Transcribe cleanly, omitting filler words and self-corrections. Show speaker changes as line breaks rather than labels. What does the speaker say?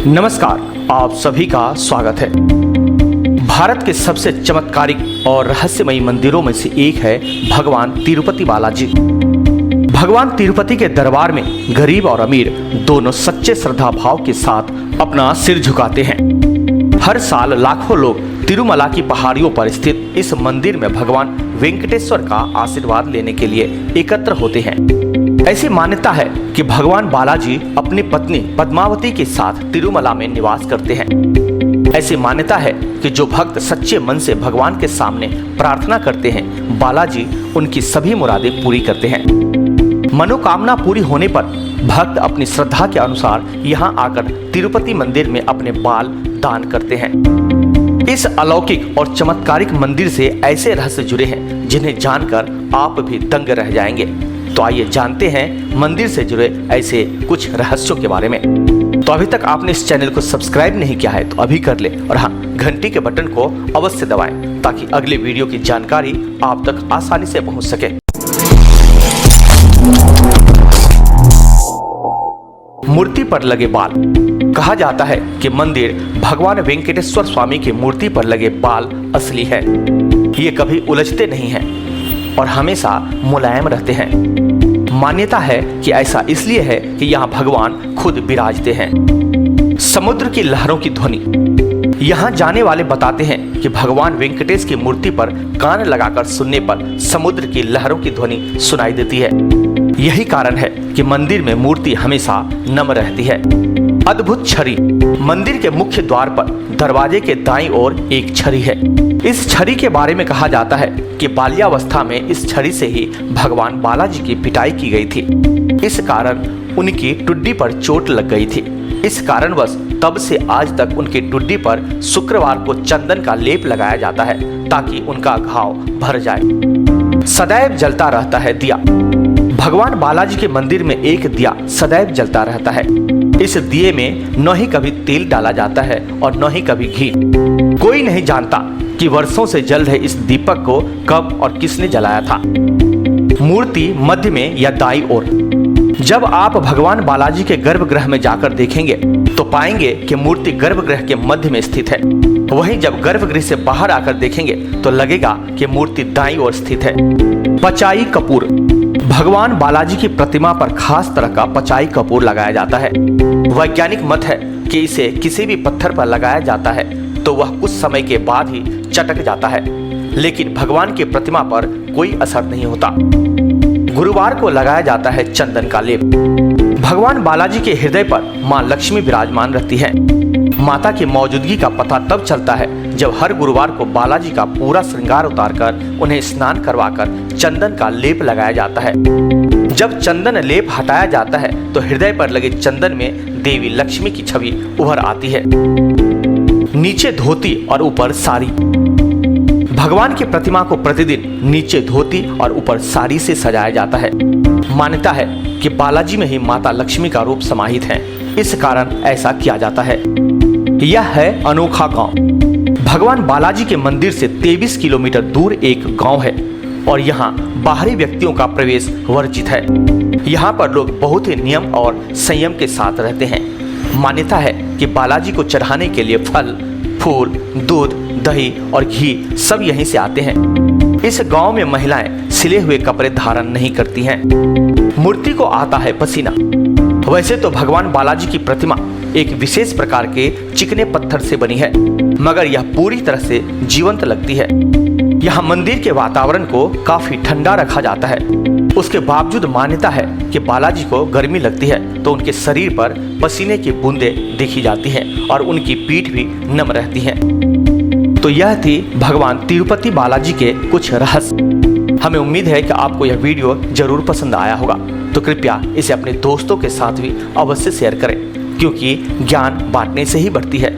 नमस्कार, आप सभी का स्वागत है। भारत के सबसे चमत्कारिक और रहस्यमयी मंदिरों में से एक है भगवान तिरुपति बालाजी। भगवान तिरुपति के दरबार में गरीब और अमीर दोनों सच्चे श्रद्धा भाव के साथ अपना सिर झुकाते हैं। हर साल लाखों लोग तिरुमला की पहाड़ियों पर स्थित इस मंदिर में भगवान वेंकटेश्वर का आशीर्वाद लेने के लिए एकत्र होते हैं। ऐसी मान्यता है कि भगवान बालाजी अपनी पत्नी पद्मावती के साथ तिरुमला में निवास करते हैं। ऐसी मान्यता है कि जो भक्त सच्चे मन से भगवान के सामने प्रार्थना करते हैं, बालाजी उनकी सभी मुरादें पूरी करते हैं। मनोकामना पूरी होने पर भक्त अपनी श्रद्धा के अनुसार यहाँ आकर तिरुपति मंदिर में अपने बाल दान करते हैं। इस अलौकिक और चमत्कारिक मंदिर से ऐसे रहस्य जुड़े हैं जिन्हें जानकर आप भी दंग रह जाएंगे। तो आइए जानते हैं मंदिर से जुड़े ऐसे कुछ रहस्यों के बारे में। तो अभी तक आपने इस चैनल को सब्सक्राइब नहीं किया है तो अभी कर ले, और हाँ, घंटी के बटन को अवश्य दबाएं ताकि अगले वीडियो की जानकारी आप तक आसानी से पहुंच सके। मूर्ति पर लगे बाल। कहा जाता है कि मंदिर भगवान वेंकटेश्वर स्वामी की मूर्ति पर लगे बाल असली है। ये कभी उलझते नहीं हैं और हमेशा मुलायम रहते हैं। मान्यता है कि ऐसा इसलिए है कि यहाँ भगवान खुद विराजते हैं। समुद्र की लहरों की ध्वनि। यहाँ जाने वाले बताते हैं कि भगवान वेंकटेश की मूर्ति पर कान लगाकर सुनने पर समुद्र की लहरों की ध्वनि सुनाई देती है। यही कारण है कि मंदिर में मूर्ति हमेशा नम रहती है। अद्भुत छड़ी। मंदिर के मुख्य द्वार पर दरवाजे के दाईं ओर एक छड़ी है। इस छड़ी के बारे में कहा जाता है कि बाल्यावस्था में इस छड़ी से ही भगवान बालाजी की पिटाई की गई थी। इस कारण उनकी टुड्डी पर चोट लग गई थी। इस कारणवश तब से आज तक उनकी टुड्डी पर शुक्रवार को चंदन का लेप लगाया जाता है ताकि उनका घाव भर जाए। सदैव जलता रहता है दिया। भगवान बालाजी के मंदिर में एक दिया सदैव जलता रहता है। इस दिए में न ही कभी तेल डाला जाता है और न ही कभी घी। कोई नहीं जानता कि वर्षों से जल रहे इस दीपक को कब और किसने जलाया था। मूर्ति मध्य में या दाईं ओर। जब आप भगवान बालाजी के गर्भगृह में जाकर देखेंगे तो पाएंगे कि मूर्ति गर्भगृह के मध्य में स्थित है। वहीं जब गर्भगृह से बाहर आकर देखेंगे तो लगेगा कि मूर्ति दाईं ओर स्थित है। पचाई कपूर। भगवान बालाजी की प्रतिमा पर खास तरह का पचाई कपूर लगाया जाता है। वैज्ञानिक मत है कि इसे किसी भी पत्थर पर लगाया जाता है तो वह कुछ समय के बाद ही चटक जाता है, लेकिन भगवान की प्रतिमा पर कोई असर नहीं होता। गुरुवार को लगाया जाता है चंदन का लेप। भगवान बालाजी के हृदय पर मां लक्ष्मी विराजमान रहती है। माता की मौजूदगी का पता तब चलता है जब हर गुरुवार को बालाजी का पूरा श्रृंगार उतारकर उन्हें स्नान करवाकर चंदन का लेप लगाया जाता है। जब चंदन लेप हटाया जाता है तो हृदय पर लगे चंदन में देवी लक्ष्मी की छवि उभर आती है। नीचे धोती और ऊपर साड़ी। भगवान की प्रतिमा को प्रतिदिन नीचे धोती और ऊपर साड़ी से सजाया जाता है। मान्यता है कि बालाजी में ही माता लक्ष्मी का रूप समाहित है, इस कारण ऐसा किया जाता है। यह है अनोखा गांव। भगवान बालाजी के मंदिर से 23 किलोमीटर दूर एक गांव है और यहाँ बाहरी व्यक्तियों का प्रवेश वर्जित है। यहाँ पर लोग बहुत ही नियम और संयम के साथ रहते हैं। मान्यता है कि बालाजी को चढ़ाने के लिए फल, फूल, दूध, दही और घी सब यहीं से आते हैं। इस गांव में महिलाएं सिले हुए कपड़े धारण नहीं करती हैं। मूर्ति को आता है पसीना। वैसे तो भगवान बालाजी की प्रतिमा एक विशेष प्रकार के चिकने पत्थर से बनी है, मगर यह पूरी तरह से जीवंत लगती है। यहाँ मंदिर के वातावरण को काफी ठंडा रखा जाता है। उसके बावजूद मान्यता है कि बालाजी को गर्मी लगती है तो उनके शरीर पर पसीने की बूंदें देखी जाती हैं और उनकी पीठ भी नम रहती है। तो यह थी भगवान तिरुपति बालाजी के कुछ रहस्य। हमें उम्मीद है कि आपको यह वीडियो जरूर पसंद आया होगा, तो कृपया इसे अपने दोस्तों के साथ भी अवश्य शेयर करें, क्योंकि ज्ञान बांटने से ही बढ़ती है।